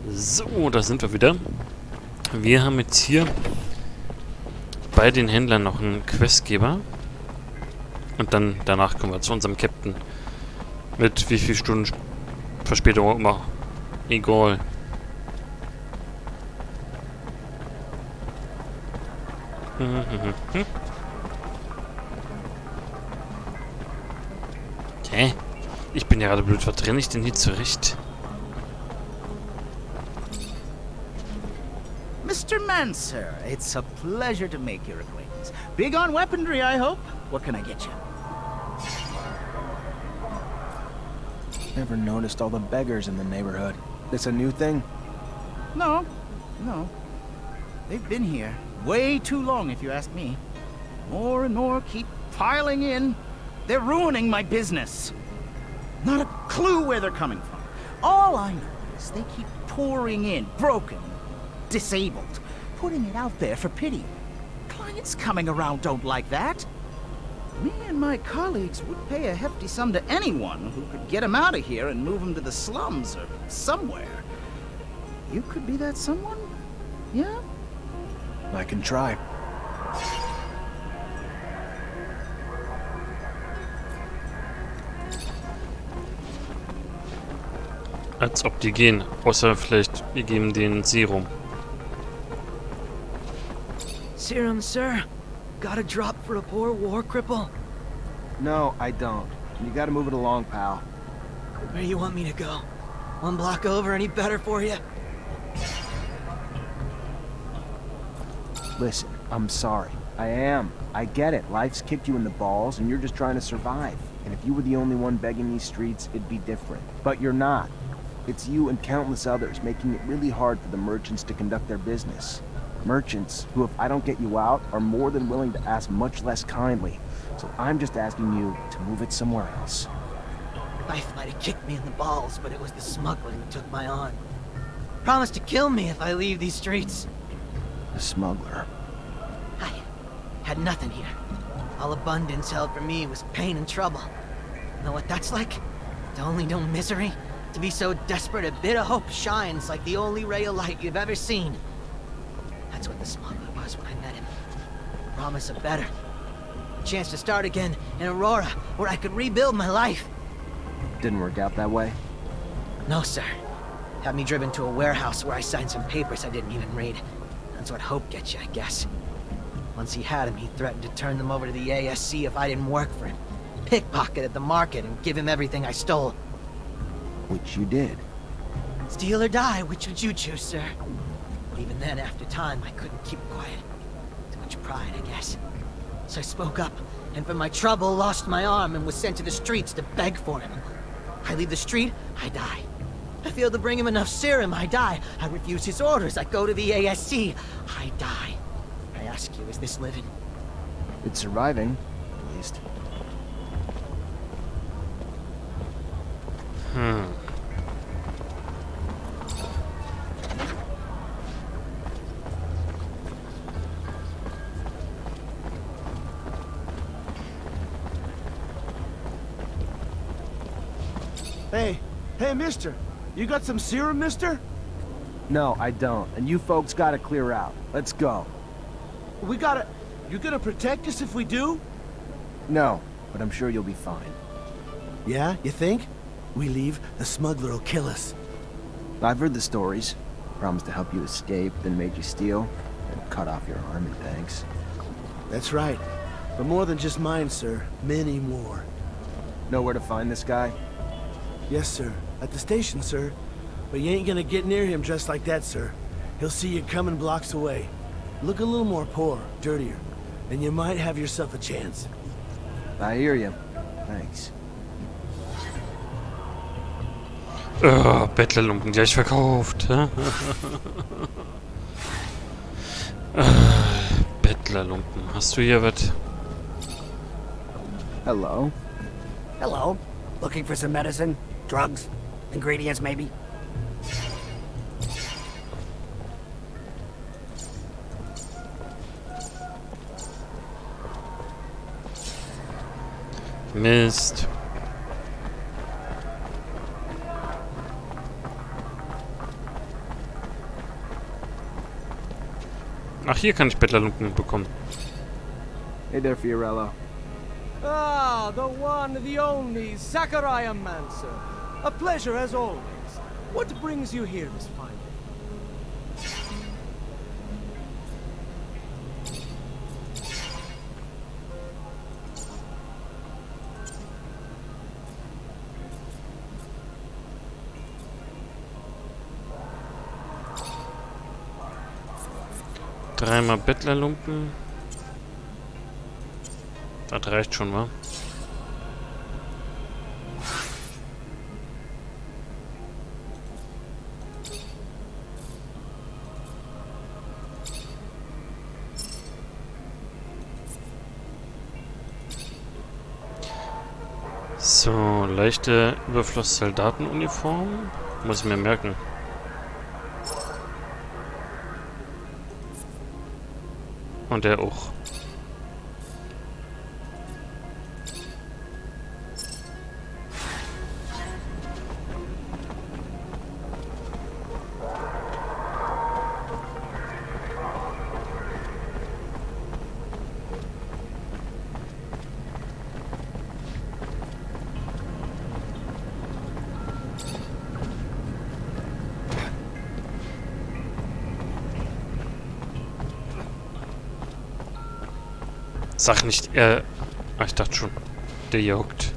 So, da sind wir wieder. Wir haben jetzt hier bei den Händlern noch einen Questgeber. Und dann danach kommen wir zu unserem Captain. Mit wie viel Stunden Verspätung auch immer. Egal. Hä? Ich bin ja gerade blöd. Was renne ich denn hier zurecht? Mr. Mancer, it's a pleasure to make your acquaintance. Big on weaponry, I hope. What can I get you? Never noticed all the beggars in the neighborhood. This a new thing? No. They've been here way too long, if you ask me. More and more keep piling in. They're ruining my business. Not a clue where they're coming from. All I know is they keep pouring in, broken, disabled, putting it out there for pity. Clients coming around don't like that. Me and my colleagues would pay a hefty sum to anyone who could get him out of here and move him to the slums or somewhere. You could be that someone? Yeah? I can try. Als ob die gehen. Außer vielleicht, wir geben denen Serum. Serum, sir? Got a drop for a poor war cripple? No, I don't. You gotta move it along, pal. Where do you want me to go? One block over, any better for you? Listen, I'm sorry. I am. I get it. Life's kicked you in the balls, and you're just trying to survive. And if you were the only one begging these streets, it'd be different. But you're not. It's you and countless others making it really hard for the merchants to conduct their business. Merchants who, if I don't get you out, are more than willing to ask much less kindly. So I'm just asking you to move it somewhere else. Life might have kicked me in the balls, but it was the smuggler who took my arm. Promised to kill me if I leave these streets. The smuggler. I had nothing here. All abundance held for me was pain and trouble. Know what that's like? To only know misery? To be so desperate a bit of hope shines like the only ray of light you've ever seen. That's what the smuggler was when I met him. Promise of better. A chance to start again in Aurora, where I could rebuild my life. Didn't work out that way? No, sir. Had me driven to a warehouse where I signed some papers I didn't even read. That's what hope gets you, I guess. Once he had him, he threatened to turn them over to the ASC if I didn't work for him. Pickpocket at the market and give him everything I stole. Which you did. Steal or die, which would you choose, sir? But even then, after time, I couldn't keep quiet. Too much pride, I guess. So I spoke up, and for my trouble, lost my arm and was sent to the streets to beg for him. I leave the street, I die. I fail to bring him enough serum, I die. I refuse his orders, I go to the ASC, I die. I ask you, is this living? It's surviving, at least. Hey, mister. You got some serum, mister? No, I don't. And you folks gotta clear out. Let's go. We gotta... You gonna protect us if we do? No, but I'm sure you'll be fine. Yeah, you think? We leave, the smuggler'll kill us. I've heard the stories. Promised to help you escape, then made you steal, and cut off your arm in thanks. That's right. But more than just mine, sir. Many more. Know where to find this guy? Yes, sir. At the station, sir. But you ain't gonna get near him dressed like that, sir. He'll see you coming blocks away. Look a little more poor, dirtier, and you might have yourself a chance. I hear you. Thanks. Oh, Bettlerlumpen gleich verkauft. Bettlerlumpen. Hast du hier was? Hello. Hello. Looking for some medicine? Drugs? Ingredients, maybe? Mist. Ach, hier kann ich Bettlerlumpen bekommen. Hey there, Fiorello. Ah, the one, the only Technomancer. A pleasure as always. What brings you here this fine day? Dreimal Bettlerlumpen. Das reicht schon, wa? So, leichte Überfluss-Soldatenuniform. Muss ich mir merken. Und der auch. Sag nicht, ah, ich dachte schon, der juckt.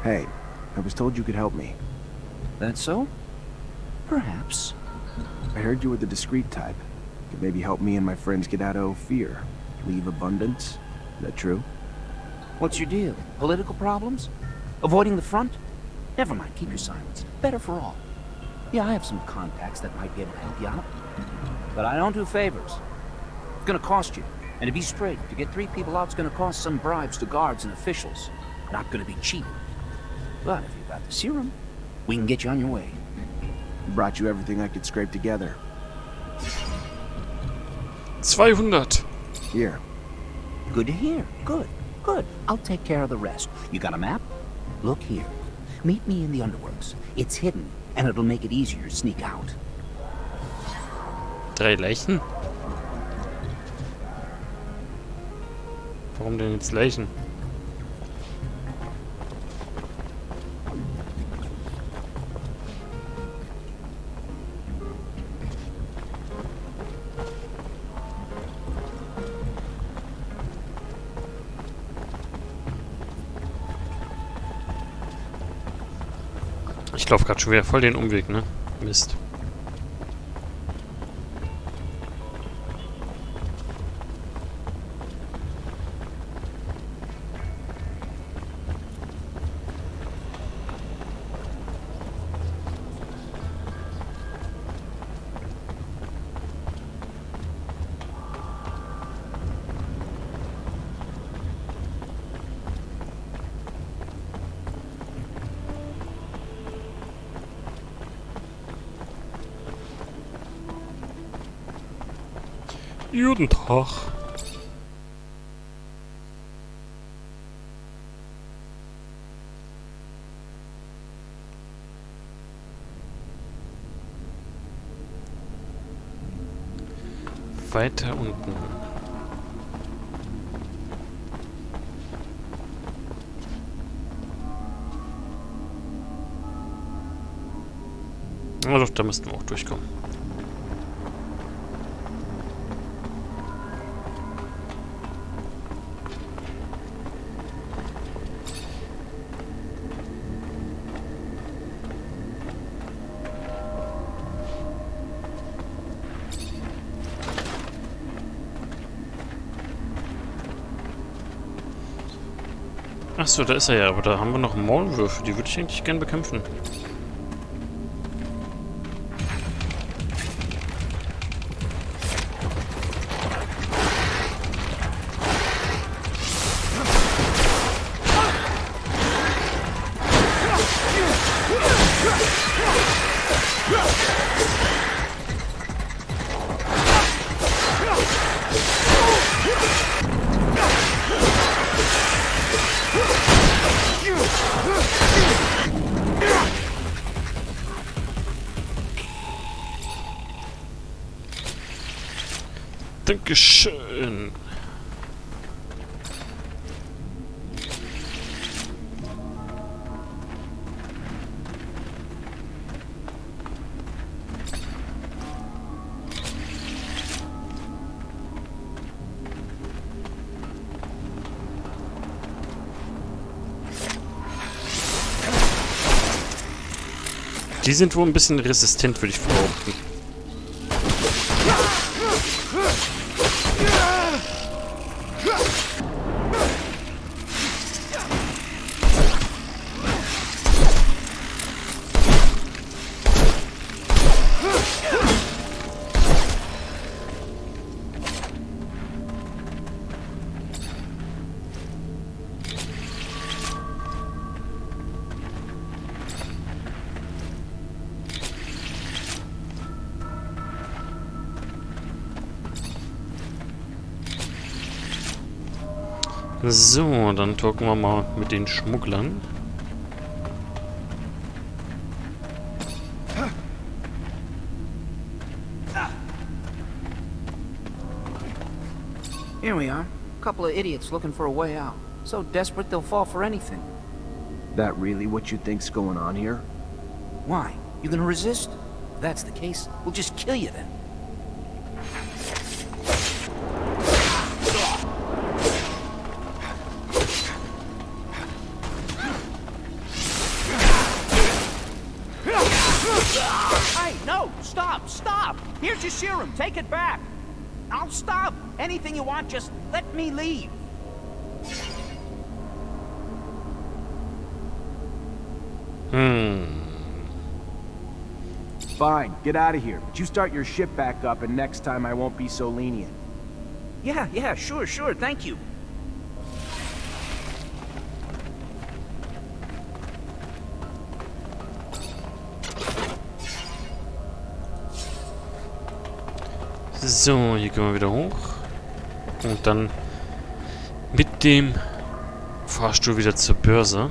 Hey, I was told you could help me. That's so? Perhaps. I heard you were the discreet type. Could maybe help me and my friends get out of fear. Leave abundance. Is that true? What's your deal? Political problems? Avoiding the front? Never mind, keep your silence. Better for all. Yeah, I have some contacts that might be able to help you out. But I don't do favors. It's gonna cost you. And to be straight, to get 3 people out, it's gonna cost some bribes to guards and officials. Not gonna be cheap. But if you've got the serum, we can get you on your way. I brought you everything I could scrape together. 200. Here. Good to hear. Good. Good. I'll take care of the rest. You got a map? Look here. Meet me in the underworks. It's hidden, and it'll make it easier to sneak out. 3 Leichen? Warum denn jetzt Leichen? Ich laufe gerade schon wieder voll den Umweg, ne? Mist. Guten Tag. Weiter unten. Na doch, da müssten wir auch durchkommen. Achso, da ist er ja, aber da haben wir noch Maulwürfe, die würde ich eigentlich gern bekämpfen. Dankeschön. Die sind wohl ein bisschen resistent, würde ich behaupten. So, dann talken wir mal mit den Schmugglern. Here we are. A couple of idiots looking for a way out. So desperate they'll fall for anything. That really what you think's going on here? Why? You gonna resist? If that's the case, we'll just kill you then. Hey, no! Stop! Stop! Here's your serum. Take it back. I'll stop. Anything you want, just let me leave. Fine, get out of here. But you start your ship back up, and next time I won't be so lenient. Yeah, sure, thank you. So, hier gehen wir wieder hoch. Und dann mit dem Fahrstuhl wieder zur Börse.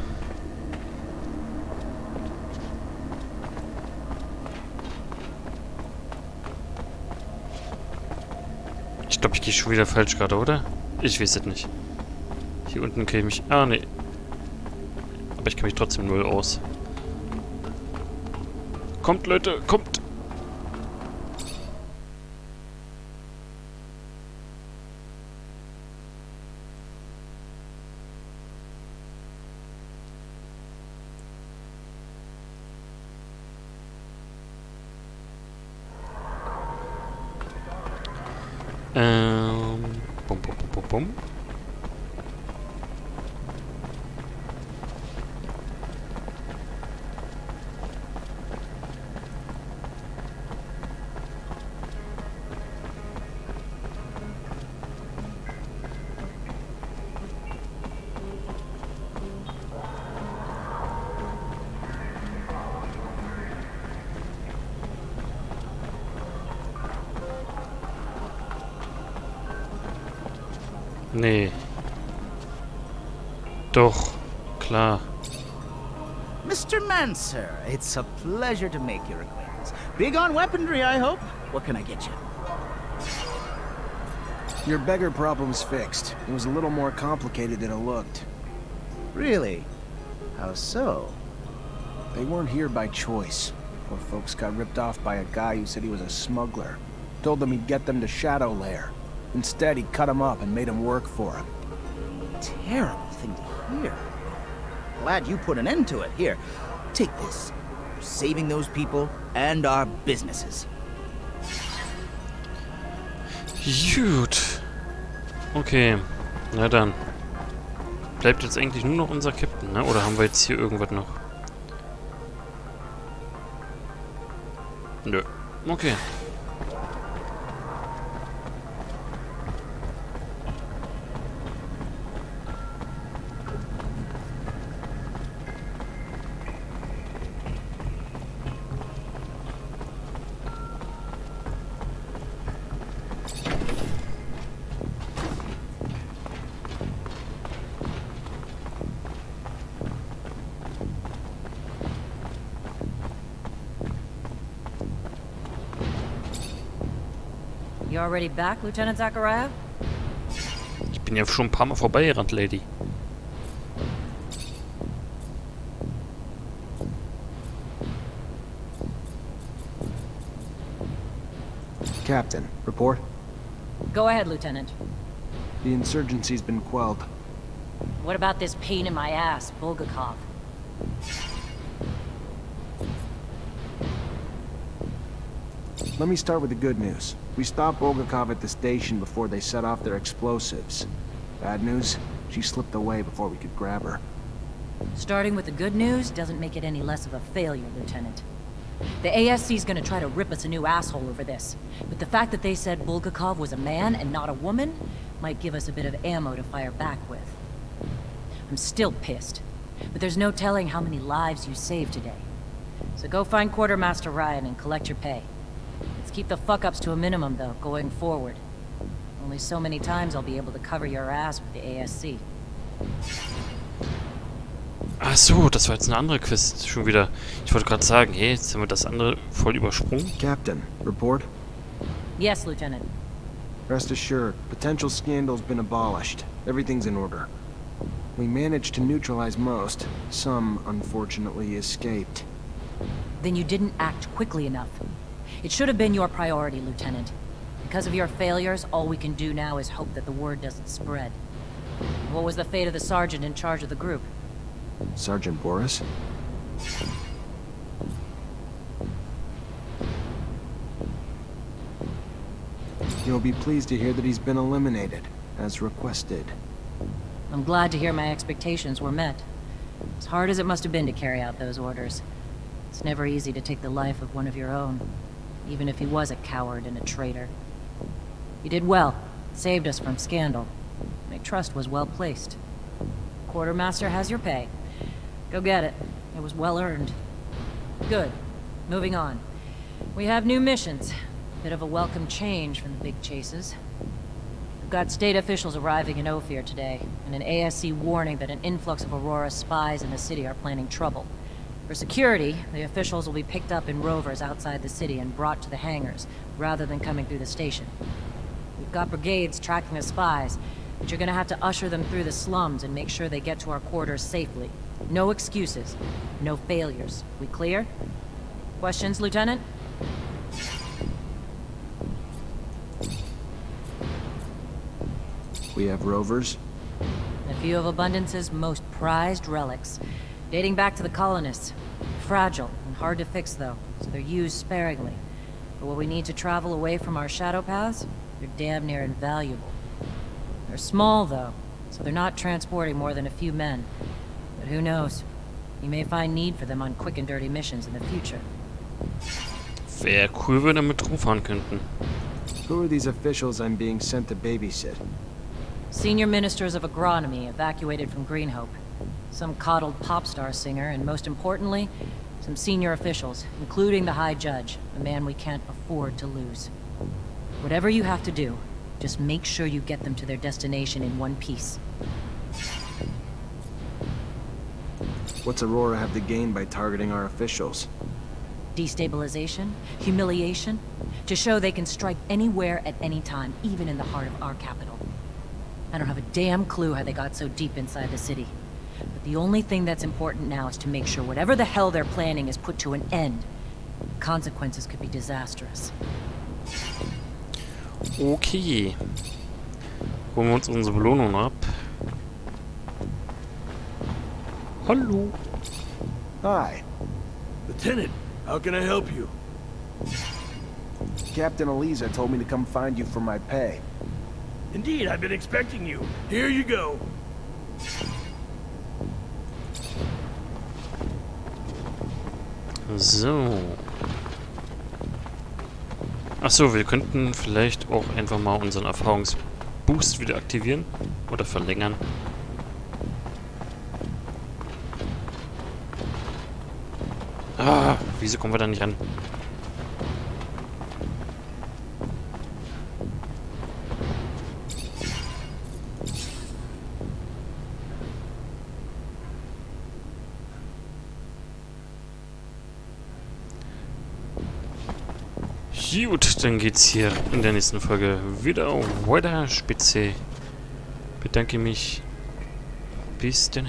Ich glaube, ich gehe schon wieder falsch gerade, oder? Ich weiß es nicht. Hier unten kann ich mich... Ah, nee. Aber ich kenne mich trotzdem null aus. Kommt, Leute, kommt! Bum. Nee. Doch. Klar. Mr. Mancer, it's a pleasure to make your acquaintance. Big on weaponry, I hope? What can I get you? Your beggar problem's fixed. It was a little more complicated than it looked. Really? How so? They weren't here by choice. Poor folks got ripped off by a guy who said he was a smuggler. Told them he'd get them to Shadow Lair. Instead, he cut them up and made them work for him. Terrible thing to hear. Glad you put an end to it. Here, take this. You're saving those people and our businesses. Gut. Okay. Na dann. Bleibt jetzt eigentlich nur noch unser Captain, ne? Oder haben wir jetzt hier irgendwas noch? Nö. Okay. You already back, Lieutenant Zachariah? Ich bin ja schon ein paar Mal vorbeigerannt, Lady. Captain, report. Go ahead, Lieutenant. The insurgency's been quelled. What about this pain in my ass, Bulgakov? Let me start with the good news. We stopped Bulgakov at the station before they set off their explosives. Bad news? She slipped away before we could grab her. Starting with the good news doesn't make it any less of a failure, Lieutenant. The ASC's gonna try to rip us a new asshole over this. But the fact that they said Bulgakov was a man and not a woman might give us a bit of ammo to fire back with. I'm still pissed, but there's no telling how many lives you saved today. So go find Quartermaster Ryan and collect your pay. Let's keep the fuck-ups to a minimum, though, going forward. Only so many times I'll be able to cover your ass with the ASC. Ach so, das war jetzt eine andere Quest schon wieder. Ich wollte gerade sagen, hey, jetzt haben wir das andere voll übersprungen. Captain, report. Yes, Lieutenant. Rest assured, potential scandal's been abolished. Everything's in order. We managed to neutralize most. Some, unfortunately, escaped. Then you didn't act quickly enough. It should have been your priority, Lieutenant. Because of your failures, all we can do now is hope that the word doesn't spread. What was the fate of the sergeant in charge of the group? Sergeant Boris? You'll be pleased to hear that he's been eliminated, as requested. I'm glad to hear my expectations were met. As hard as it must have been to carry out those orders, it's never easy to take the life of one of your own, even if he was a coward and a traitor. You did well, saved us from scandal. My trust was well placed. Quartermaster has your pay. Go get it. It was well earned. Good. Moving on. We have new missions. Bit of a welcome change from the big chases. We've got state officials arriving in Ophir today, and an ASC warning that an influx of Aurora spies in the city are planning trouble. For security, the officials will be picked up in rovers outside the city and brought to the hangars, rather than coming through the station. We've got brigades tracking the spies, but you're gonna have to usher them through the slums and make sure they get to our quarters safely. No excuses. No failures. We clear? Questions, Lieutenant? We have rovers? A few of Abundance's most prized relics, dating back to the colonists. Fragile and hard to fix, though, so they're used sparingly. But when we need to travel away from our shadow paths, they're damn near invaluable. They're small, though, so they're not transporting more than a few men. But who knows? You may find need for them on quick and dirty missions in the future. Wäre cool, wenn wir mit rumfahren könnten. Who are these officials I'm being sent to babysit? Senior ministers of agronomy evacuated from Greenhope. Some coddled pop star singer, and most importantly, some senior officials, including the High Judge, a man we can't afford to lose. Whatever you have to do, just make sure you get them to their destination in one piece. What's Aurora have to gain by targeting our officials? Destabilization, humiliation, to show they can strike anywhere at any time, even in the heart of our capital. I don't have a damn clue how they got so deep inside the city. But the only thing that's important now is to make sure whatever the hell they're planning is put to an end. Consequences could be disastrous. Okay. Holen wir uns unsere Belohnung ab. Hallo. Hi. Lieutenant, how can I help you? Captain Eliza told me to come find you for my pay. Indeed, I've been expecting you. Here you go. So. Achso, wir könnten vielleicht auch einfach mal unseren Erfahrungsboost wieder aktivieren. Oder verlängern. Ah, wieso kommen wir da nicht ran? Gut, dann geht's hier in der nächsten Folge wieder weiter spitze. Bedanke mich. Bis dann.